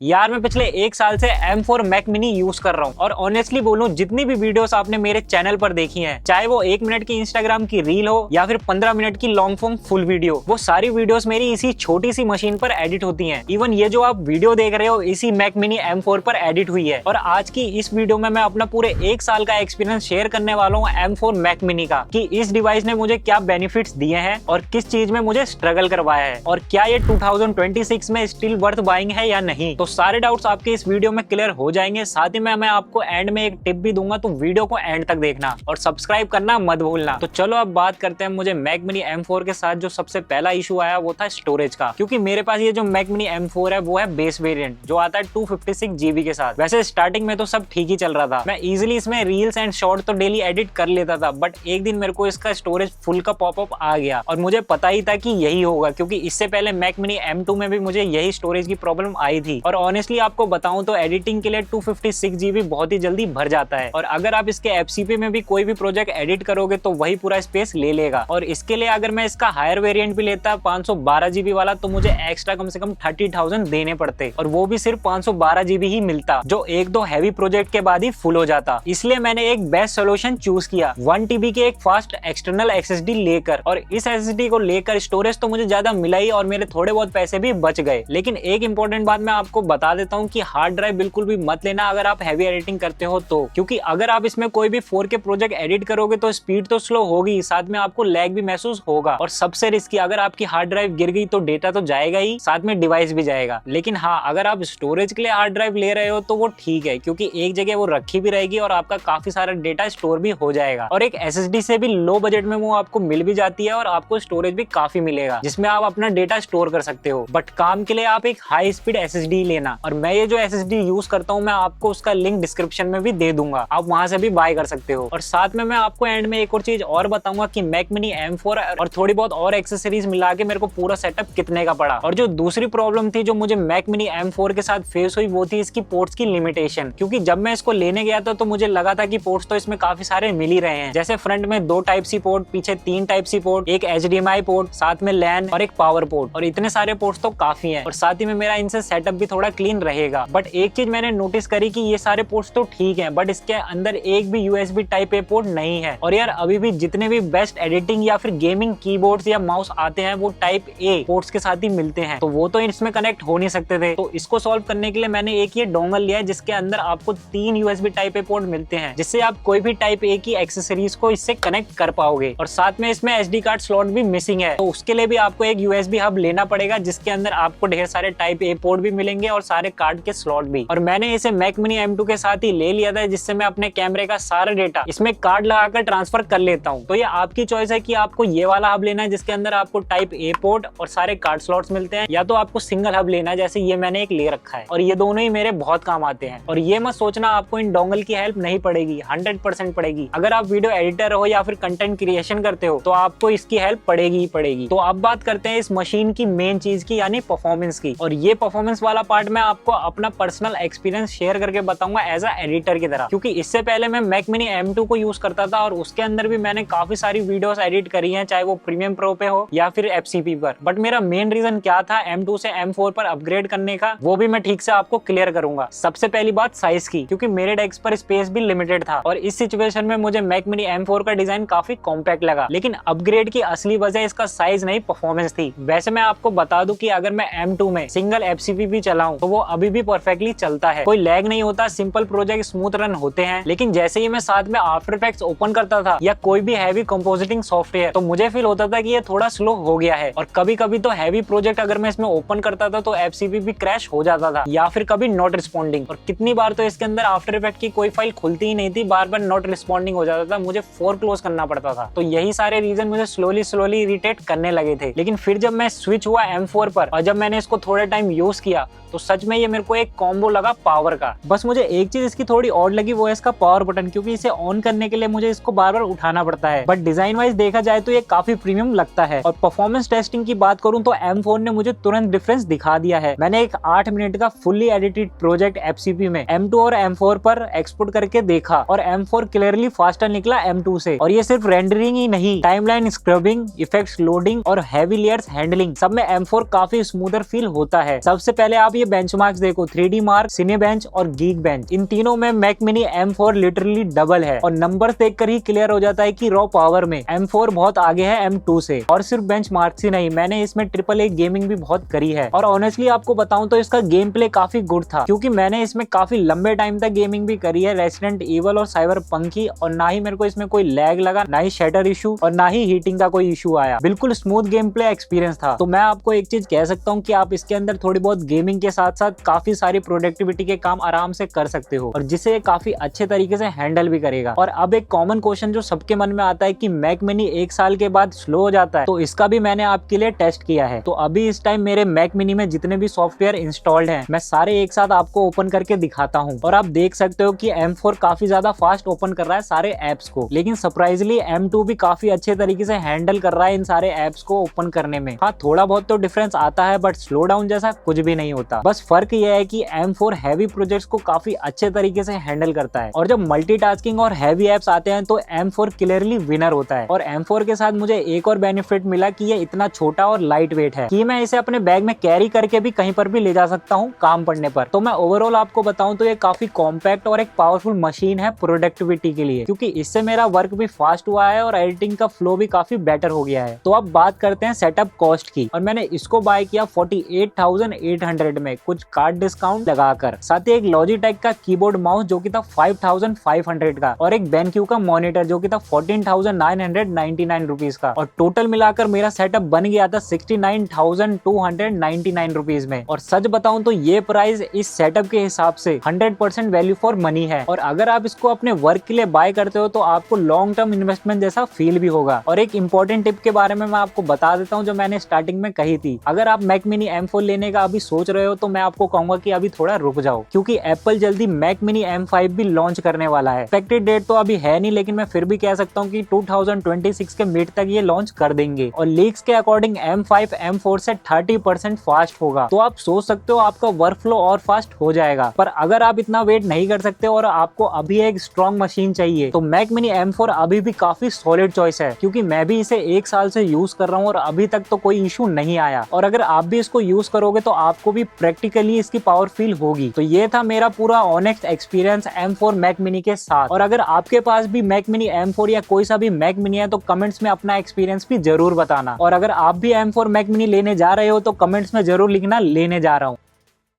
यार मैं पिछले 1 साल से M4 Mac Mini यूज कर रहा हूँ और ऑनेस्टली बोलूं जितनी भी वीडियोस आपने मेरे चैनल पर देखी हैं, चाहे वो 1 मिनट की इंस्टाग्राम की रील हो या फिर 15 मिनट की लॉन्ग फॉर्म फुल वीडियो, वो सारी वीडियोस मेरी इसी छोटी सी मशीन पर एडिट होती हैं। इवन ये जो आप वीडियो देख रहे हो इसी Mac Mini M4 पर एडिट हुई है। और आज की इस वीडियो में मैं अपना पूरे 1 साल का एक्सपीरियंस शेयर करने वाला हूँ M4 Mac Mini का, कि इस डिवाइस ने मुझे क्या बेनिफिट्स दिए हैं और किस चीज में मुझे स्ट्रगल करवाया है और क्या ये 2026 में स्टिल वर्थ बाइंग है या नहीं। तो सारे डाउट्स आपके इस वीडियो में क्लियर हो जाएंगे। साथ ही मैं आपको एंड में एक टिप भी दूंगा, तो वीडियो को एंड तक देखना और सब्सक्राइब करना मत भूलना। तो चलो अब बात करते हैं मुझे Mac Mini M4 के साथ जो सबसे पहला इशू आया वो था स्टोरेज का, क्योंकि मेरे पास ये जो Mac Mini M4 है वो है बेस वेरिएंट जो आता है 256 GB के साथ। वैसे स्टार्टिंग में तो सब ठीक ही चल रहा था, मैं इजिली इसमें रील्स एंड शॉर्ट तो डेली एडिट कर लेता था, बट एक दिन मेरे को इसका स्टोरेज फुल का पॉपअप आ गया और मुझे पता ही था कि यही होगा, क्योंकि इससे पहले Mac Mini M2 में भी मुझे यही स्टोरेज की प्रॉब्लम आई थी। और ऑनेस्टली आपको बताऊं तो एडिटिंग के लिए 256 GB बहुत ही जल्दी भर जाता है, और अगर आप इसके FCP में भी कोई भी प्रोजेक्ट एडिट करोगे तो वही पूरा स्पेस ले लेगा। और इसके लिए अगर मैं इसका हायर वेरिएंट भी लेता 512 GB वाला, तो मुझे एक्स्ट्रा कम से कम 30,000 देने पड़ते, और वो भी सिर्फ 512 GB ही मिलता, जो 1-2 हैवी प्रोजेक्ट के बाद ही फुल हो जाता। इसलिए मैंने एक बेस्ट सोल्यूशन चूज किया, 1 TB के एक फास्ट एक्सटर्नल SSD लेकर। और इस SSD को लेकर स्टोरेज तो मुझे ज्यादा मिला ही और मेरे थोड़े बहुत पैसे भी बच गए। लेकिन एक इंपॉर्टेंट बात मैं आपको बता देता हूँ कि हार्ड ड्राइव बिल्कुल भी मत लेना अगर आप हैवी एडिटिंग करते हो तो, क्योंकि अगर आप इसमें कोई भी 4K प्रोजेक्ट एडिट करोगे तो स्पीड तो स्लो होगी, साथ में आपको लैग भी महसूस होगा। और सबसे रिस्की, अगर आपकी हार्ड ड्राइव गिर गई तो डेटा तो जाएगा ही, साथ में डिवाइस भी जाएगा। लेकिन हाँ, अगर आप स्टोरेज के लिए हार्ड ड्राइव ले रहे हो तो वो ठीक है, क्योंकि एक जगह वो रखी भी रहेगी और आपका काफी सारा डेटा स्टोर भी हो जाएगा। और एक SSD से भी लो बजट में वो आपको मिल भी जाती है और आपको स्टोरेज भी काफी मिलेगा जिसमें आप अपना डेटा स्टोर कर सकते हो। बट काम के लिए आप एक हाई स्पीड SSD लेना, और मैं ये जो SSD यूज करता हूँ मैं आपको उसका लिंक डिस्क्रिप्शन में भी दे दूंगा, आप वहां से भी बाय कर सकते हो। और साथ में मैं आपको एंड में एक और चीज और बताऊंगा कि Mac Mini M4 और थोड़ी बहुत और एक्सेसरीज मिला के मेरे को पूरा सेटअप कितने का पड़ा। और जो दूसरी प्रॉब्लम थी जो मुझे Mac Mini M4 के साथ फेस हुई वो थी इसकी पोर्ट्स की लिमिटेशन, क्योंकि जब मैं इसको लेने गया था तो मुझे लगा था कि पोर्ट्स तो इसमें काफी सारे मिल ही रहे हैं, जैसे फ्रंट में 2 Type-C पोर्ट, पीछे 3 Type-C पोर्ट, एक HDMI पोर्ट, साथ में LAN और एक पावर पोर्ट, और इतने सारे पोर्ट्स तो काफी हैं। और साथ ही में मेरा इनसे सेटअप भी थोड़ा क्लीन रहेगा। बट एक चीज मैंने नोटिस करी कि ये सारे पोर्ट्स तो ठीक हैं, बट इसके अंदर एक भी USB Type-A पोर्ट नहीं है। और यार अभी भी जितने भी बेस्ट एडिटिंग या फिर गेमिंग कीबोर्ड्स या माउस आते हैं वो Type-A पोर्ट्स के साथ ही मिलते हैं, तो वो तो इसमें कनेक्ट हो नहीं सकते थे। तो इसको सॉल्व करने के लिए मैंने एक ये डोंगल लिया है जिसके अंदर आपको 3 USB Type-A पोर्ट मिलते हैं, जिससे आप कोई भी Type-A की एक्सेसरीज को इससे कनेक्ट कर पाओगे। और साथ में इसमें SD कार्ड स्लॉट भी मिसिंग है, तो उसके लिए भी आपको एक USB हब लेना पड़ेगा जिसके अंदर आपको ढेर सारे Type-A पोर्ट भी मिलेंगे और सारे कार्ड के स्लॉट भी। और मैंने इसे Mac Mini M2 के साथ ही ले लिया था, जिससे मैं अपने कैमरे का सारा डेटा इसमें कार्ड लगाकर ट्रांसफर कर लेता हूँ। तो ये आपकी चॉइस है कि आपको ये वाला हब लेना है जिसके अंदर आपको Type-A पोर्ट और सारे कार्ड स्लॉट्स मिलते हैं, या तो आपको सिंगल हब लेना है जैसे ये मैंने एक ले रखा है। और ये दोनों ही मेरे बहुत काम आते हैं। और ये मत सोचना आपको इन डोंगल की हेल्प नहीं पड़ेगी, 100% पड़ेगी। अगर आप वीडियो एडिटर हो या फिर कंटेंट क्रिएशन करते हो तो आपको इसकी हेल्प पड़ेगी ही पड़ेगी। तो अब बात करते हैं इस मशीन की मेन चीज की, यानी परफॉर्मेंस की। और ये परफॉर्मेंस वाला पार्ट मैं आपको अपना पर्सनल एक्सपीरियंस शेयर करके बताऊंगा एज अ एडिटर की तरह, क्योंकि इससे पहले मैं Mac Mini M2 को यूज करता था और उसके अंदर भी मैंने काफी सारी वीडियोस एडिट करी हैं, चाहे वो प्रीमियम प्रो पे हो या फिर FCP पर। बट मेरा मेन रीजन क्या था M2 से M4 पर अपग्रेड करने का, वो भी मैं ठीक से आपको क्लियर करूंगा। सबसे पहली बात साइज की, क्योंकि मेरे डेस्क पर स्पेस भी लिमिटेड था और इस सिचुएशन में मुझे Mac Mini M4 का डिजाइन काफी कॉम्पैक्ट लगा। लेकिन अपग्रेड की असली वजह इसका साइज नहीं, परफॉर्मेंस थी। वैसे मैं आपको बता दूं कि अगर मैं M2 में सिंगल FCP भी चलाऊं तो वो अभी भी परफेक्टली चलता है, कोई लैग नहीं होता, सिंपल प्रोजेक्ट स्मूथ रन होते हैं। लेकिन जैसे ही मैं साथ में आफ्टर इफेक्ट्स ओपन करता था या कोई भी हैवी कंपोजिटिंग सॉफ्टवेयर, तो मुझे फील होता था कि ये थोड़ा स्लो हो गया है। और कभी कभी तो हैवी प्रोजेक्ट अगर मैं इसमें ओपन करता था तो FCP भी क्रैश हो जाता था या फिर कभी नॉट रिस्पॉन्डिंग। और कितनी बार तो इसके अंदर आफ्टर इफेक्ट की कोई फाइल खुलती ही नहीं थी, बार बार नॉट रिस्पॉन्डिंग हो जाता था, मुझे क्लोज करना पड़ता था। तो यही सारे रीजन मुझे स्लोली इरिटेट करने लगे थे। लेकिन फिर जब मैं स्विच हुआ M4 पर और जब मैंने इसको थोड़े टाइम यूज किया तो सच में ये मेरे को एक कॉम्बो लगा पावर का। बस मुझे एक चीज इसकी थोड़ी और लगी, वो है इसका पावर बटन, क्योंकि इसे ऑन करने के लिए मुझे इसको बार बार उठाना पड़ता है। बट डिजाइन वाइज देखा जाए तो ये काफी प्रीमियम लगता है। और परफॉर्मेंस टेस्टिंग की बात करूं तो M4 ने मुझे तुरंत डिफरेंस दिखा दिया है। मैंने एक 8 मिनट का फुल्ली एडिटेड प्रोजेक्ट FCP में M2 और M4 पर एक्सपोर्ट करके देखा और M4 क्लियरली फास्टर निकला M2 से। और ये सिर्फ रेंडरिंग ही नहीं, टाइमलाइन स्क्रबिंग, इफेक्ट्स लोडिंग और हैवी लेयर्स हैंडलिंग सब में M4 काफी स्मूथर फील होता है। सबसे पहले आप ये बेंचमार्क्स देखो 3D मार्क, सिनेबेंच और गीक बेंच, इन तीनों में Mac mini M4 literally double है और नंबर्स देखकर ही क्लियर हो जाता है कि रॉ पावर में M4 बहुत आगे है M2 से। और सिर्फ बेंच मार्क्स ही नहीं, मैंने इसमें AAA गेमिंग भी बहुत करी है और ऑनेस्टली आपको बताऊं तो इसका गेम प्ले काफी गुड था, क्योंकि मैंने इसमें काफी लंबे टाइम तक गेमिंग भी करी है रेसिडेंट एविल और साइबरपंक की, और ना ही मेरे को इसमें कोई लैग लगा, ना ही शटर इशू और ना ही हीटिंग का कोई इशू आया। बिल्कुल स्मूथ गेम प्ले एक्सपीरियंस था। तो मैं आपको एक चीज कह सकता हूँ कि आप इसके अंदर थोड़ी बहुत गेमिंग के साथ साथ काफी सारी प्रोडक्टिविटी के काम आराम से कर सकते हो और जिसे काफी अच्छे तरीके से हैंडल भी करेगा। और अब एक कॉमन क्वेश्चन जो सबके मन में आता है कि मैक मिनी 1 साल के बाद स्लो हो जाता है, तो इसका भी मैंने आपके लिए टेस्ट किया है। तो अभी इस टाइम मेरे मैक मिनी में जितने भी सॉफ्टवेयर इंस्टॉल्ड हैं, मैं सारे एक साथ आपको ओपन करके दिखाता हूँ और आप देख सकते हो कि M4 काफी ज्यादा फास्ट ओपन कर रहा है सारे एप्स को, लेकिन सरप्राइजली M2 भी काफी अच्छे तरीके से हैंडल कर रहा है इन सारे एप्स को ओपन करने में। हाँ, थोड़ा बहुत तो डिफरेंस आता है, बट स्लो डाउन जैसा कुछ भी नहीं होता। बस फर्क यह है कि M4 हैवी प्रोजेक्ट्स को काफी अच्छे तरीके से हैंडल करता है और जब मल्टीटास्किंग और हैवी एप्स आते हैं तो M4 क्लियरली विनर होता है। और M4 के साथ मुझे एक और बेनिफिट मिला कि ये इतना छोटा और लाइट वेट है कि मैं इसे अपने बैग में कैरी करके भी कहीं पर भी ले जा सकता हूँ काम पड़ने पर। तो मैं ओवरऑल आपको बताऊं तो ये काफी कॉम्पैक्ट और एक पावरफुल मशीन है प्रोडक्टिविटी के लिए, क्योंकि इससे मेरा वर्क भी फास्ट हुआ है और एडिटिंग का फ्लो भी काफी बेटर हो गया है। तो अब बात करते हैं सेटअप कॉस्ट की, और मैंने इसको बाय किया 48,800 में कुछ कार्ड डिस्काउंट लगाकर। साथ ही एक लॉजिटेक का कीबोर्ड माउस जो कि था 5,500 का, और एक BenQ का मॉनिटर जो कि था 14,999 रुपीज का, और टोटल मिलाकर मेरा सेटअप बन गया था 69,299 रुपीज में। और सच बताऊं तो ये प्राइस इस सेटअप के हिसाब से 100% वैल्यू फॉर मनी है, और अगर आप इसको अपने वर्क के लिए बाय करते हो तो आपको लॉन्ग टर्म इन्वेस्टमेंट जैसा फील भी होगा। और एक इंपॉर्टेंट टिप के बारे में मैं आपको बता देता हूं जो मैंने स्टार्टिंग में कही थी, अगर आप मैक मिनी M4 लेने का अभी सोच रहे हो तो मैं आपको कहूंगा कि अभी थोड़ा रुक जाओ, क्योंकि एप्पल जल्दी मैक मिनी M5 भी लॉन्च करने वाला है। एक्सपेक्टेड डेट तो अभी है नहीं, लेकिन मैं फिर भी कह सकता हूँ कि 2026 के मिड तक ये लॉन्च कर देंगे, और लीक्स के अकॉर्डिंग M5 M4 से 30% फास्ट होगा। तो आप सोच सकते हो आपका वर्क फ्लो और फास्ट हो जाएगा। पर अगर आप इतना वेट नहीं कर सकते और आपको अभी एक स्ट्रॉन्ग मशीन चाहिए तो मैक मिनी M4 अभी भी काफी सॉलिड चॉइस है, क्योंकि मैं भी इसे 1 साल से यूज कर रहा हूँ और अभी तक तो कोई इशू नहीं आया। और अगर आप भी इसको यूज करोगे तो आपको भी प्रैक्टिकली इसकी पावर फील होगी। तो ये था मेरा पूरा honest experience M4 Mac mini के साथ। और अगर आपके पास भी मैक मिनी M4 या कोई सा भी मैक मिनी है तो कमेंट्स में अपना एक्सपीरियंस भी जरूर बताना। और अगर आप भी M4 मैक मिनी लेने जा रहे हो तो कमेंट्स में जरूर लिखना लेने जा रहा हूँ।